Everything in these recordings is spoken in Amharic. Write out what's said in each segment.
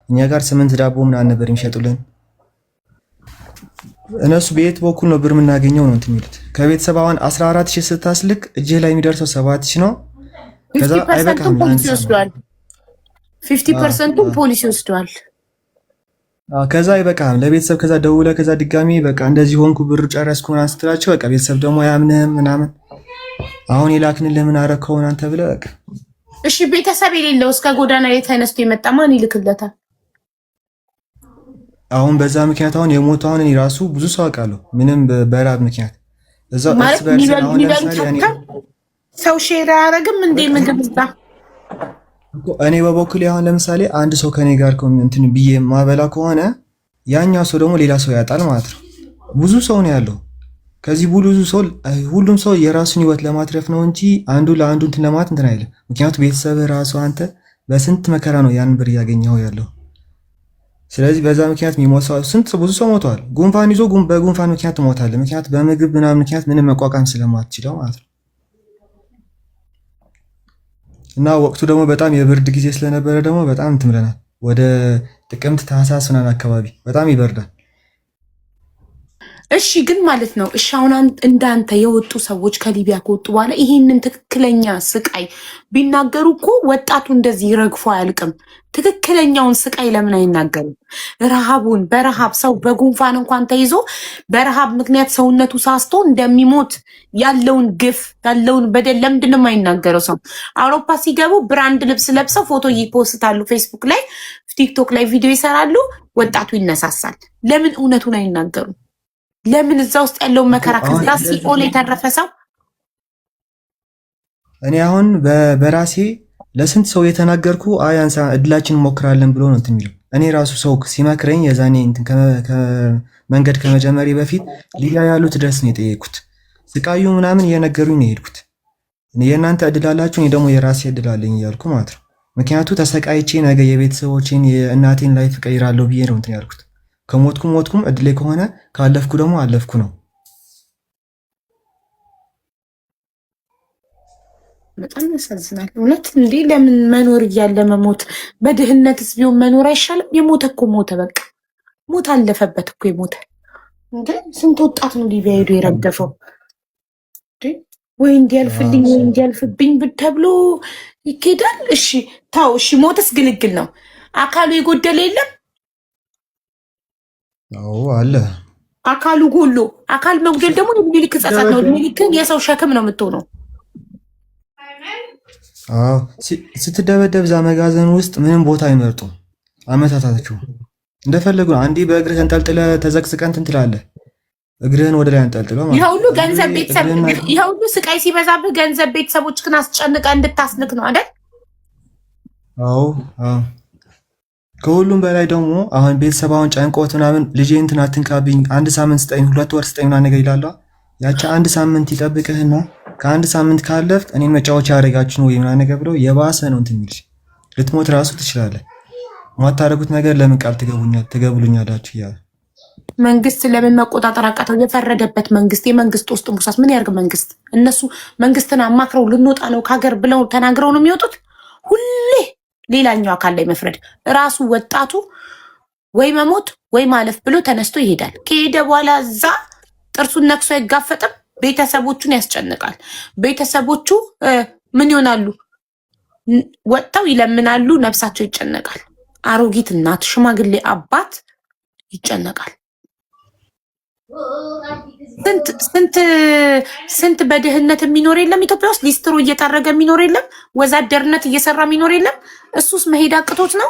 እኛ ጋር 8 ዳቦ ምናምን ነበር የሚሸጡልን። እነሱ በየት በኩል ነው ብር የምናገኘው ነው እንትን የሚሉት። ከቤተሰብ አሁን 14,000 ስታስልክ እጅህ ላይ የሚደርሰው 7,000 ነው። ከዛ አይበቃም ፖሊሲ ይወስዷል። 50% ፖሊሲ ይወስዷል። ከዛ አይበቃም ለቤተሰብ። ከዛ ደውለህ ከዛ ድጋሚ በቃ እንደዚህ ሆንኩ ብር ጨረስኩ ምናምን ስትላቸው በቃ ቤተሰብ ደግሞ አያምንህም ምናምን። አሁን የላክንልህ ምን አረከውን አንተ ብለህ በቃ። እሺ ቤተሰብ የሌለው እስከ ጎዳና ላይ ተነስቶ የመጣ ማን ይልክለታል? አሁን በዛ ምክንያት አሁን የሞተው አሁን እኔ ራሱ ብዙ ሰው አውቃለሁ። ምንም በራብ ምክንያት እዛው እርስ በርስ አሁን ለምሳሌ ሰው ሼር አያደርግም እንዴ ምግብ እዛ? እኔ በበኩሌ አሁን ለምሳሌ አንድ ሰው ከኔ ጋር እንትን ብዬ ማበላ ከሆነ ያኛው ሰው ደግሞ ሌላ ሰው ያጣል ማለት ነው። ብዙ ሰው ነው ያለው። ከዚህ ብዙ ሰው ሁሉም ሰው የራሱን ህይወት ለማትረፍ ነው እንጂ አንዱ ለአንዱ እንትን ለማለት እንትን አይልም። ምክንያቱም ቤተሰብ ራሱ አንተ በስንት መከራ ነው ያን ብር እያገኘው ያለው። ስለዚህ በዛ ምክንያት የሚሞት ሰው ብዙ ሰው ሞተዋል። ጉንፋን ይዞ በጉንፋን ምክንያት ትሞታለህ። ምክንያት በምግብ ምናምን ምክንያት ምንም መቋቋም ስለማትችለው ማለት ነው። እና ወቅቱ ደግሞ በጣም የብርድ ጊዜ ስለነበረ ደግሞ በጣም እንትን ብለናል። ወደ ጥቅምት ታህሳስ ምናምን አካባቢ በጣም ይበርዳል። እሺ ግን ማለት ነው እሺ አሁን እንዳንተ የወጡ ሰዎች ከሊቢያ ከወጡ በኋላ ይሄንን ትክክለኛ ስቃይ ቢናገሩ እኮ ወጣቱ እንደዚህ ረግፎ አያልቅም። ትክክለኛውን ስቃይ ለምን አይናገሩም? ረሃቡን በረሃብ ሰው በጉንፋን እንኳን ተይዞ በረሃብ ምክንያት ሰውነቱ ሳስቶ እንደሚሞት ያለውን ግፍ ያለውን በደል ለምንድን ነው የማይናገረው? ሰው አውሮፓ ሲገቡ ብራንድ ልብስ ለብሰው ፎቶ ይፖስታሉ፣ ፌስቡክ ላይ ቲክቶክ ላይ ቪዲዮ ይሰራሉ፣ ወጣቱ ይነሳሳል። ለምን እውነቱን አይናገሩም? ለምን እዛ ውስጥ ያለውን መከራ ከዛ ሲኦል የተረፈ ሰው እኔ አሁን በራሴ ለስንት ሰው የተናገርኩ አንሳ እድላችን እንሞክራለን ብሎ ነው እንትን የሚለው። እኔ ራሱ ሰው ሲመክረኝ የዛኔ እንትን መንገድ ከመጀመሪ በፊት ሊቢያ ያሉት ድረስ ነው የጠየኩት። ስቃዩ ምናምን እየነገሩኝ ነው የሄድኩት። የእናንተ እድል አላችሁ፣ እኔ ደግሞ የራሴ እድል አለኝ እያልኩ ማለት ነው። ምክንያቱ ተሰቃይቼ ነገ የቤተሰቦቼን የእናቴን ላይፍ እቀይራለሁ ብዬ ነው እንትን ያልኩት። ከሞትኩም እድሌ ከሆነ ካለፍኩ ደግሞ አለፍኩ ነው። በጣም ያሳዝናል እውነት። እንዴ ለምን መኖር እያለ መሞት? በድህነትስ ቢሆን መኖር አይሻልም? የሞተ እኮ ሞተ፣ በቃ ሞት አለፈበት እኮ የሞተ። እንዴ ስንት ወጣት ነው ሊቢያ ሄዶ የረገፈው? ወይ እንዲያልፍልኝ ወይ እንዲያልፍብኝ ተብሎ ይኬዳል። እሺ ታው እሺ ሞተስ ግልግል ነው። አካሉ የጎደለ የለም? አዎ አለ። አካሉ ጎሎ አካል መጉደል ደግሞ የሚልክ ጸጸት ነው። የሚልክን የሰው ሸክም ነው የምትሆነው። አዎ ስትደበደብ ዛ መጋዘን ውስጥ ምንም ቦታ አይመርጡም። አመታታችሁ እንደፈለጉ ነው። አንዴ በእግርህ ተንጠልጥለ ተዘቅዝቀን እንትን ትላለህ። እግርህን ወደ ላይ አንጠልጥለው ማለት ይሄ ሁሉ ገንዘብ ቤተሰብ ይሄ ሁሉ ስቃይ ሲበዛብህ ገንዘብ ቤተሰቦችህን አስጨንቀ እንድታስልክ ነው አይደል? አዎ አዎ። ከሁሉም በላይ ደግሞ አሁን ቤተሰብ አሁን ጨንቆት ምናምን ልጄ እንትን አትንካብኝ፣ 1 ሳምንት ስጠኝ፣ 2 ወር ስጠኝ ምናምን ነገር ይላል። ያቺ 1 ሳምንት ይጠብቅህና ከ1 ሳምንት ካለፍክ እኔን መጫወቻ ያደረጋችሁ ነው ወይ ምናምን ነገር ብለው የባሰ ነው እንትን የሚልሽ። ልትሞት ራሱ ትችላለህ። ማታረጉት ነገር ለምን ቃል ትገቡልኛላችሁ እያለ መንግስት ለምን መቆጣጠር አቃተው? የፈረደበት መንግስት የመንግስት ውስጥ ሙሳስ ምን ያርግ? መንግስት እነሱ መንግስትን አማክረው ልንወጣ ነው ከሀገር ብለው ተናግረው ነው የሚወጡት። ሁሌ ሌላኛው አካል ላይ መፍረድ። ራሱ ወጣቱ ወይ መሞት ወይ ማለፍ ብሎ ተነስቶ ይሄዳል። ከሄደ በኋላ እዛ ጥርሱን ነክሶ አይጋፈጥም። ቤተሰቦቹን ያስጨንቃል። ቤተሰቦቹ ምን ይሆናሉ? ወጥተው ይለምናሉ። ነፍሳቸው ይጨነቃል። አሮጊት እናት፣ ሽማግሌ አባት ይጨነቃል። ስንት በድህነት የሚኖር የለም ኢትዮጵያ ውስጥ። ሊስትሮ እየጠረገ የሚኖር የለም። ወዛደርነት እየሰራ የሚኖር የለም። እሱስ መሄድ አቅቶት ነው?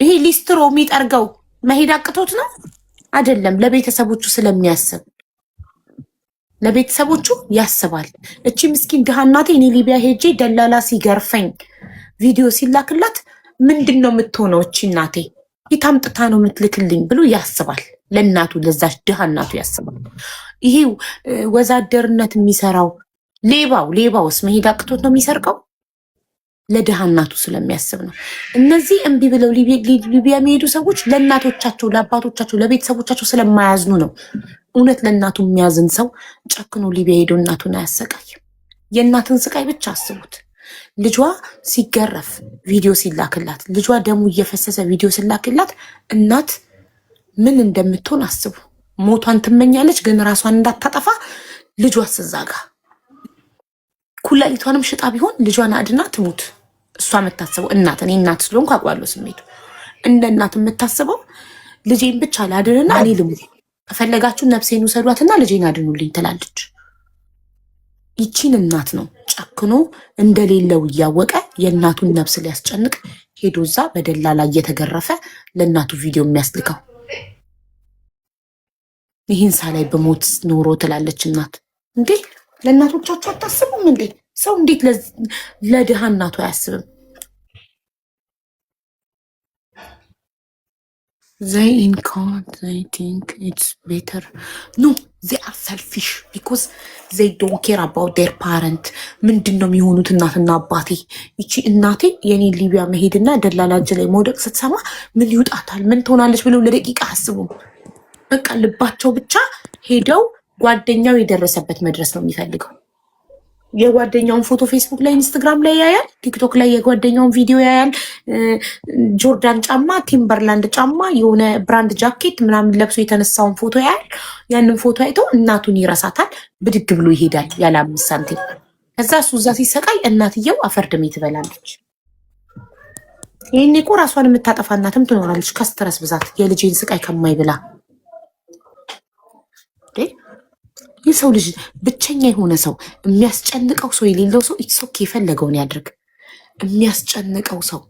ይሄ ሊስትሮ የሚጠርገው መሄድ አቅቶት ነው? አይደለም። ለቤተሰቦቹ ስለሚያስብ ለቤተሰቦቹ ያስባል። እቺ ምስኪን ድሃ እናቴ እኔ ሊቢያ ሄጄ ደላላ ሲገርፈኝ ቪዲዮ ሲላክላት ምንድን ነው የምትሆነው? እቺ እናቴ የታምጥታ ነው የምትልክልኝ ብሎ ያስባል። ለእናቱ ለዛች ድሃ እናቱ ያስባል። ይሄ ወዛደርነት የሚሰራው ሌባውስ መሄድ አቅቶት ነው የሚሰርቀው? ለድሃ እናቱ ስለሚያስብ ነው። እነዚህ እምቢ ብለው ሊቢያ የሚሄዱ ሰዎች ለእናቶቻቸው፣ ለአባቶቻቸው፣ ለቤተሰቦቻቸው ስለማያዝኑ ነው። እውነት ለእናቱ የሚያዝን ሰው ጨክኖ ሊቢያ ሄዶ እናቱን አያሰቃይም። የእናትን ስቃይ ብቻ አስቡት። ልጇ ሲገረፍ ቪዲዮ ሲላክላት፣ ልጇ ደሙ እየፈሰሰ ቪዲዮ ሲላክላት እናት ምን እንደምትሆን አስቡ። ሞቷን ትመኛለች፣ ግን ራሷን እንዳታጠፋ ልጇ ስዛጋ ኩላሊቷንም ሽጣ ቢሆን ልጇን አድና ትሙት። እሷ የምታስበው እናት፣ እኔ እናት ስለሆንኩ አውቃለሁ ስሜቱ። እንደ እናት የምታስበው ልጄን ብቻ ላድንና እኔ ልሙት፣ ከፈለጋችሁ ነፍሴን ውሰዷትና ልጄን አድኑልኝ ትላለች። ይቺን እናት ነው ጨክኖ እንደሌለው እያወቀ የእናቱን ነፍስ ሊያስጨንቅ ሄዶ እዛ በደላላ እየተገረፈ ለእናቱ ቪዲዮ የሚያስልከው። ይህን ሳላይ በሞት ኖሮ ትላለች እናት። እንዴ ለእናቶቻችሁ አታስቡም እንዴ? ሰው እንዴት ለድሃ እናቱ አያስብም? they in count they think it's better no they are selfish because they don't care about their parent ምንድን ነው የሚሆኑት እናትና አባቴ? ይቺ እናቴ የኔ ሊቢያ መሄድና ደላላ እጅ ላይ መውደቅ ስትሰማ ምን ይውጣታል ምን ትሆናለች ብለው ለደቂቃ አስቡም። በቃ ልባቸው ብቻ ሄደው ጓደኛው የደረሰበት መድረስ ነው የሚፈልገው። የጓደኛውን ፎቶ ፌስቡክ ላይ ኢንስታግራም ላይ ያያል፣ ቲክቶክ ላይ የጓደኛውን ቪዲዮ ያያል። ጆርዳን ጫማ፣ ቲምበርላንድ ጫማ፣ የሆነ ብራንድ ጃኬት ምናምን ለብሶ የተነሳውን ፎቶ ያያል። ያንን ፎቶ አይቶ እናቱን ይረሳታል፣ ብድግ ብሎ ይሄዳል ያለ 5 ሳንቲም። ከዛ እሱ እዛ ሲሰቃይ እናትየው አፈርድሜ ትበላለች። ይህኔ እኮ ራሷን የምታጠፋ እናትም ትኖራለች ከስትረስ ብዛት የልጄን ስቃይ ከማይብላ። የሰው ልጅ ብቸኛ የሆነ ሰው፣ የሚያስጨንቀው ሰው የሌለው ሰው ኢትሶክ የፈለገውን ያድርግ። የሚያስጨንቀው ሰው፣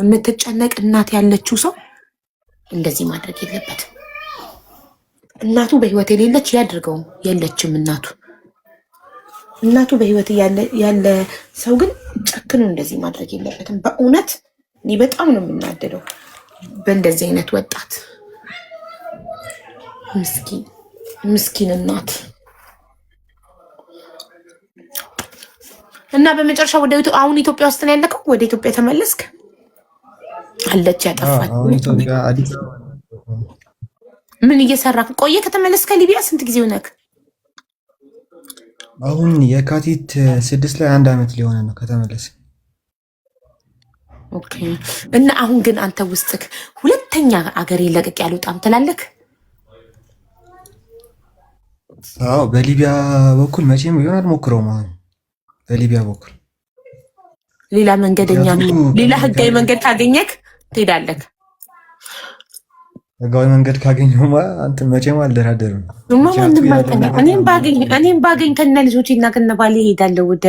የምትጨነቅ እናት ያለችው ሰው እንደዚህ ማድረግ የለበትም። እናቱ በህይወት የሌለች ያድርገው፣ የለችም እናቱ በህይወት ያለ ሰው ግን ጨክኖ እንደዚህ ማድረግ የለበትም። በእውነት እኔ በጣም ነው የምናደደው በእንደዚህ አይነት ወጣት። ምስኪን እናት እና በመጨረሻ ወደ አሁን ኢትዮጵያ ውስጥ ነው ያለከው? ወደ ኢትዮጵያ ተመለስክ? አለች ያጠፋች። ምን እየሰራክ ቆየ? ከተመለስከ ሊቢያ ስንት ጊዜ ሆነክ? አሁን የካቲት 6 ላይ 1 ዓመት ሊሆነ ነው ከተመለስ። ኦኬ። እና አሁን ግን አንተ ውስጥክ ሁለተኛ አገር ለቅቅ ያልወጣም ትላለክ? አዎ በሊቢያ በኩል መቼም ቢሆን አልሞክረውም። አሁን በሊቢያ በኩል ሌላ መንገደኛ ሌላ ህጋዊ መንገድ ካገኘክ ትሄዳለክ። ህጋዊ መንገድ ካገኘሁማ አንተ መቼም አልደራደርም። እኔም ባገኝ ከነ ልጆቼና ከነ ባሌ እሄዳለሁ ወደ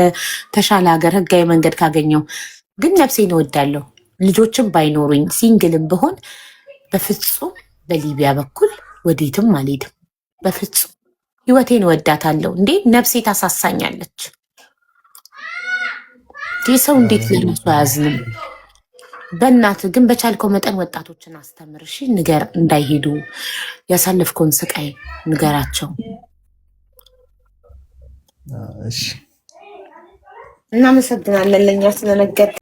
ተሻለ ሀገር ህጋዊ መንገድ ካገኘው። ግን ነፍሴን እወዳለሁ። ልጆችም ባይኖሩኝ ሲንግልም ብሆን በፍጹም በሊቢያ በኩል ወዴትም አልሄድም። በፍጹም ህይወቴን እወዳታለሁ። እንዴ ነፍሴ ታሳሳኛለች። ሰው እንዴት ለነሱ አያዝንም? በእናት ግን በቻልከው መጠን ወጣቶችን አስተምር። እሺ ንገር፣ እንዳይሄዱ ያሳለፍከውን ስቃይ ንገራቸው። እሺ እናመሰግናለን ለእኛ ስለነገር